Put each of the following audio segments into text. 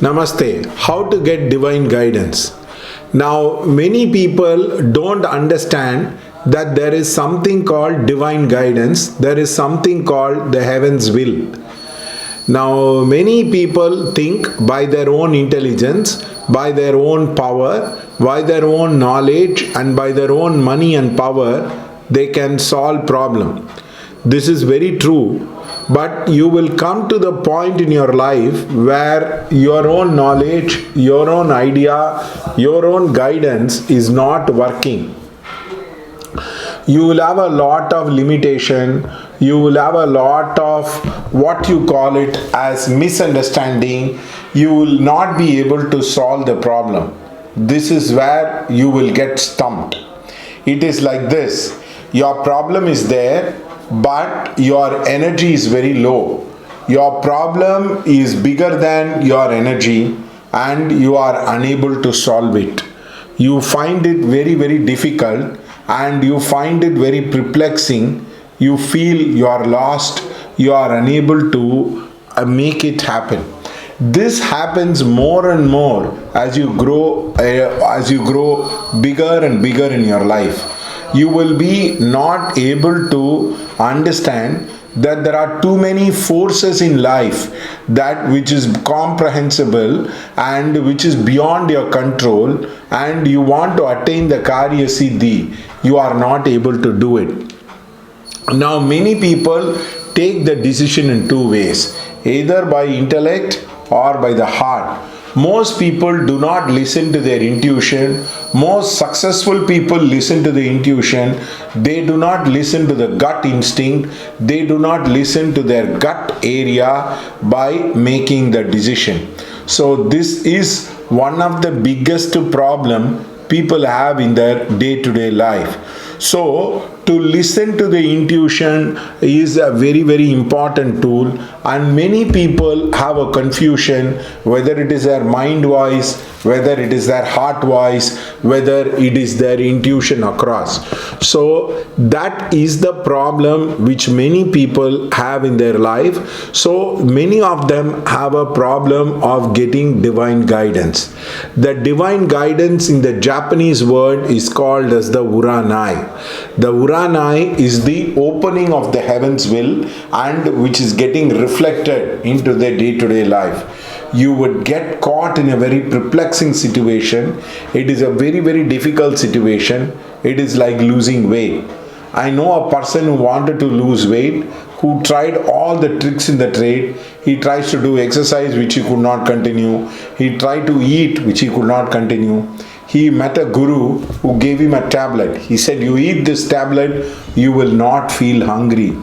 Namaste. How to get divine guidance? Now, many people don't understand that there is something called divine guidance, there is something called the heaven's will. Now, many people think by their own intelligence, by their own power, by their own knowledge, and by their own money and power, they can solve problem. This is very true, but you will come to the point in your life where your own knowledge, your own idea, your own guidance is not working. You will have a lot of limitation, you will have a lot of what you call it as misunderstanding, you will not be able to solve the problem. This is where you will get stumped. It is like this, your problem is there, but your energy is very low. Your problem is bigger than your energy and you are unable to solve it. You find it very, very difficult and you find it very perplexing. You feel you are lost, you are unable to make it happen. This happens more and more as you grow bigger and bigger in your life. You will be not able to understand that there are too many forces in life that which is comprehensible and which is beyond your control, and you want to attain the Karya Siddhi, you are not able to do it. Now many people take the decision in two ways, either by intellect or by the heart. Most people do not listen to their intuition. Most successful people listen to the intuition. They do not listen to the gut instinct. They do not listen to their gut area by making the decision. So this is one of the biggest problem people have in their day-to-day life. So to listen to the intuition is a very, very important tool, and many people have a confusion whether it is their mind voice, whether it is their heart voice, whether it is their intuition across. So that is the problem which many people have in their life. So many of them have a problem of getting divine guidance. The divine guidance in the Japanese word is called as the Uranai. The Uranai is the opening of the heaven's will and which is getting reflected into their day-to-day life. You would get caught in a very perplexing situation. It is a very, very difficult situation. It is like losing weight. I know a person who wanted to lose weight, who tried all the tricks in the trade. He tries to do exercise which he could not continue. He tried to eat which he could not continue. He met a guru who gave him a tablet. He said, you eat this tablet, you will not feel hungry.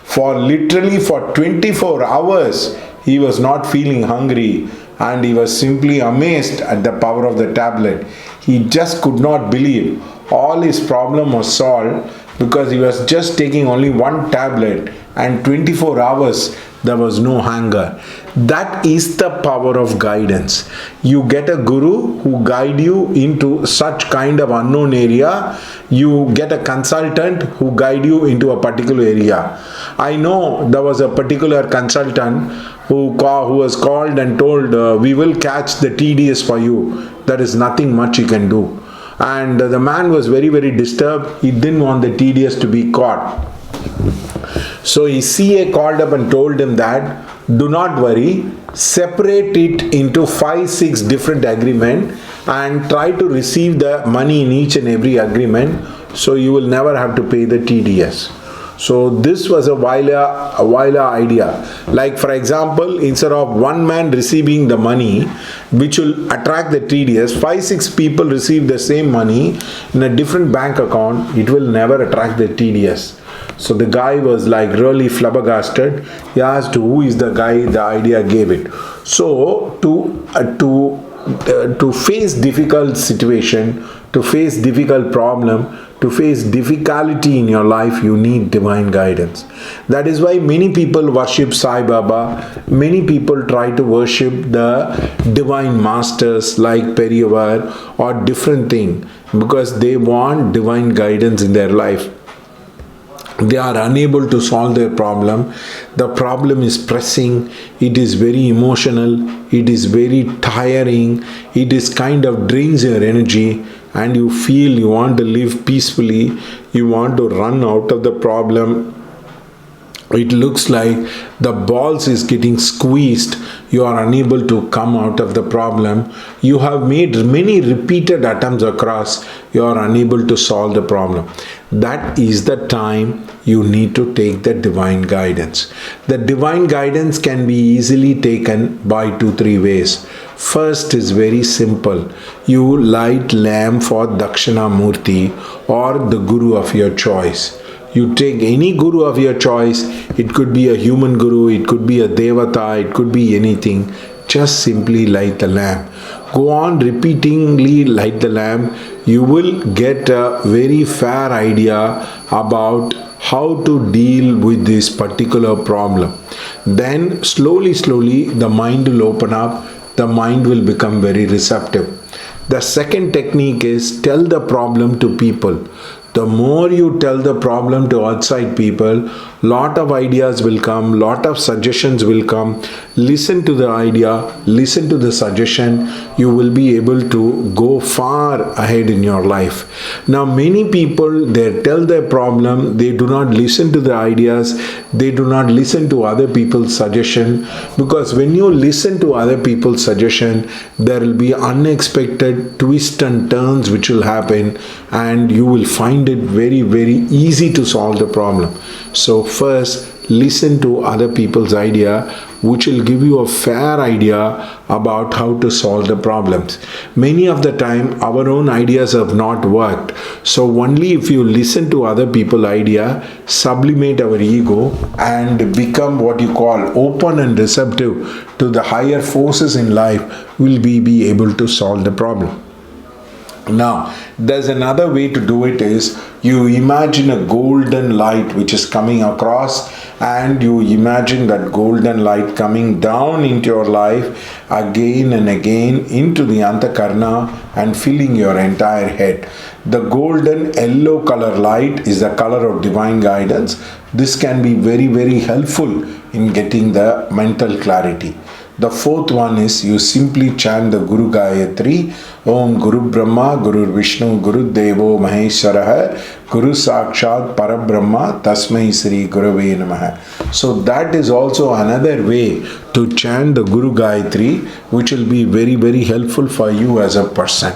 For 24 hours, he was not feeling hungry and he was simply amazed at the power of the tablet. He just could not believe. All his problem was solved because he was just taking only one tablet and 24 hours there was no hunger. That is the power of guidance. You get a guru who guide you into such kind of unknown area. You get a consultant who guide you into a particular area. I know there was a particular consultant who was called and told, we will catch the TDS for you. There is nothing much you can do. And the man was very, very disturbed. He didn't want the TDS to be caught. So his CA called up and told him that, do not worry, separate it into 5-6 different agreements and try to receive the money in each and every agreement, so you will never have to pay the TDS. So this was a Vaila idea. Like for example, instead of one man receiving the money, which will attract the TDS, 5-6 people receive the same money in a different bank account, it will never attract the TDS. So the guy was like really flabbergasted. He asked who is the guy the idea gave it. So to face difficult situation, to face difficult problem, to face difficulty in your life, you need divine guidance. That is why many people worship Sai Baba. Many people try to worship the divine masters like Periyar or different thing, because they want divine guidance in their life. They are unable to solve their problem. The problem is pressing. It is very emotional. It is very tiring. It is kind of drains your energy, and you feel you want to live peacefully. You want to run out of the problem. It looks like the balls is getting squeezed. You are unable to come out of the problem. You have made many repeated attempts across. You are unable to solve the problem. That is the time you need to take the divine guidance. The divine guidance can be easily taken by 2-3 ways. First is very simple. You light lamp for Dakshinamurti or the Guru of your choice. You take any guru of your choice. It could be a human guru, it could be a devata, it could be anything. Just simply light the lamp. Go on repeatedly light the lamp. You will get a very fair idea about how to deal with this particular problem. Then slowly the mind will open up. The mind will become very receptive. The second technique is tell the problem to people. The more you tell the problem to outside people, lot of ideas will come, lot of suggestions will come. Listen to the idea, listen to the suggestion. You will be able to go far ahead in your life. Now, many people, they tell their problem, they do not listen to the ideas, they do not listen to other people's suggestion, because when you listen to other people's suggestion, there will be unexpected twists and turns which will happen, and you will find it very easy to solve the problem. So first, listen to other people's idea, which will give you a fair idea about how to solve the problems. Many of the time, our own ideas have not worked. So only if you listen to other people's idea, sublimate our ego and become what you call open and receptive to the higher forces in life, will we be able to solve the problem. Now, there's another way to do it is you imagine a golden light which is coming across, and you imagine that golden light coming down into your life again and again into the Antakarna and filling your entire head. The golden yellow color light is the color of divine guidance. This can be very helpful in getting the mental clarity. The fourth one is you simply chant the Guru Gayatri. Om Guru Brahma, Guru Vishnu, Guru Devo Maheshwaraha, Guru Sakshat Parabrahma, Tasmai Sri Gurave Namaha. So that is also another way to chant the Guru Gayatri, which will be very helpful for you as a person.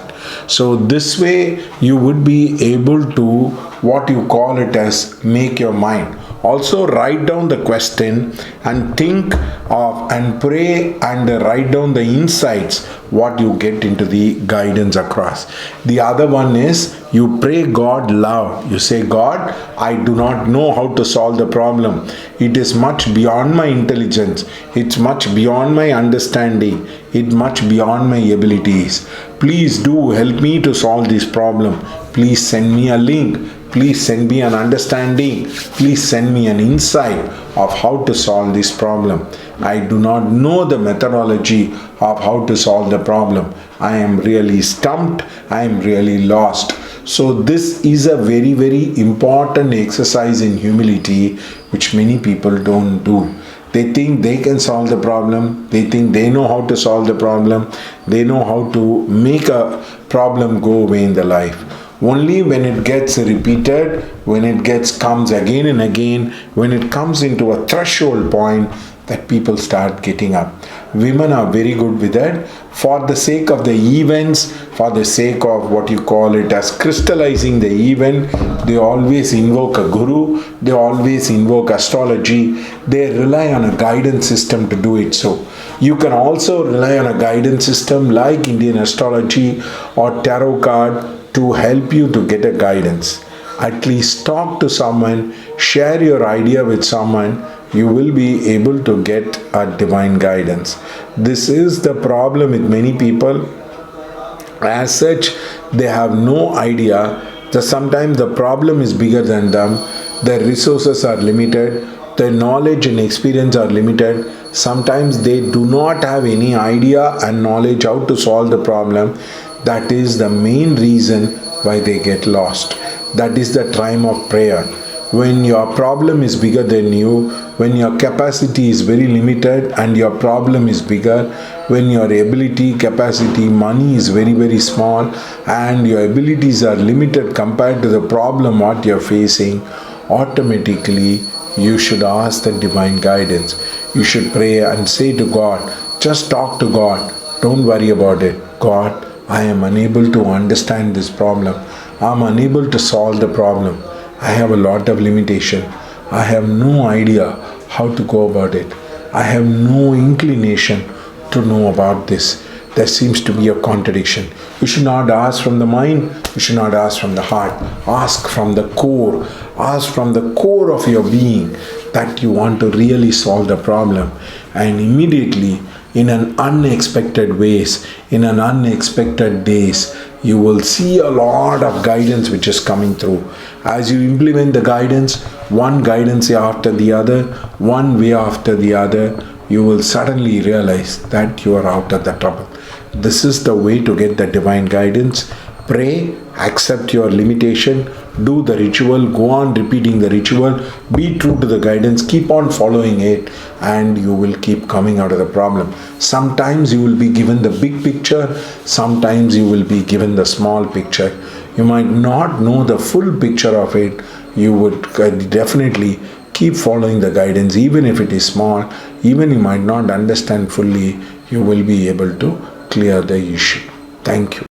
So this way you would be able to, what you call it as, make your mind. Also write down the question and think of and pray and write down the insights what you get into the guidance across. The other one is you pray God loud. You say, God, I do not know how to solve the problem. It is much beyond my intelligence. It's much beyond my understanding. It's much beyond my abilities. Please do help me to solve this problem. Please send me a link. Please send me an understanding. Please send me an insight of how to solve this problem. I do not know the methodology of how to solve the problem. I am really stumped. I am really lost. So this is a very important exercise in humility, which many people don't do. They think they can solve the problem. They think they know how to solve the problem. They know how to make a problem go away in their life. Only when it gets repeated, when it comes again and again, when it comes into a threshold point, that people start getting up. Women are very good with that. For the sake of the events, for the sake of what you call it as crystallizing the event, they always invoke a guru, they always invoke astrology, they rely on a guidance system to do it so. You can also rely on a guidance system like Indian astrology or tarot card to help you to get a guidance. At least talk to someone, share your idea with someone, you will be able to get a divine guidance. This is the problem with many people. As such, they have no idea that sometimes the problem is bigger than them, their resources are limited, their knowledge and experience are limited. Sometimes they do not have any idea and knowledge how to solve the problem. That is the main reason why they get lost. That is the time of prayer. When your problem is bigger than you, when your capacity is very limited and your problem is bigger, when your ability, capacity, money is very, very small and your abilities are limited compared to the problem what you're facing, automatically you should ask the divine guidance. You should pray and say to God, just talk to God. Don't worry about it. God, I am unable to understand this problem. I am unable to solve the problem. I have a lot of limitation. I have no idea how to go about it. I have no inclination to know about this. There seems to be a contradiction. You should not ask from the mind. You should not ask from the heart. Ask from the core. Ask from the core of your being that you want to really solve the problem. And immediately, in an unexpected ways, in an unexpected days, you will see a lot of guidance which is coming through. As you implement the guidance, one guidance after the other, one way after the other, you will suddenly realize that you are out of the trouble. This is the way to get the divine guidance. Pray, accept your limitation, do the ritual, go on repeating the ritual, be true to the guidance, keep on following it, and you will keep coming out of the problem. Sometimes you will be given the big picture, sometimes you will be given the small picture. You might not know the full picture of it. You would definitely keep following the guidance, even if it is small, even you might not understand fully, you will be able to clear the issue. Thank you.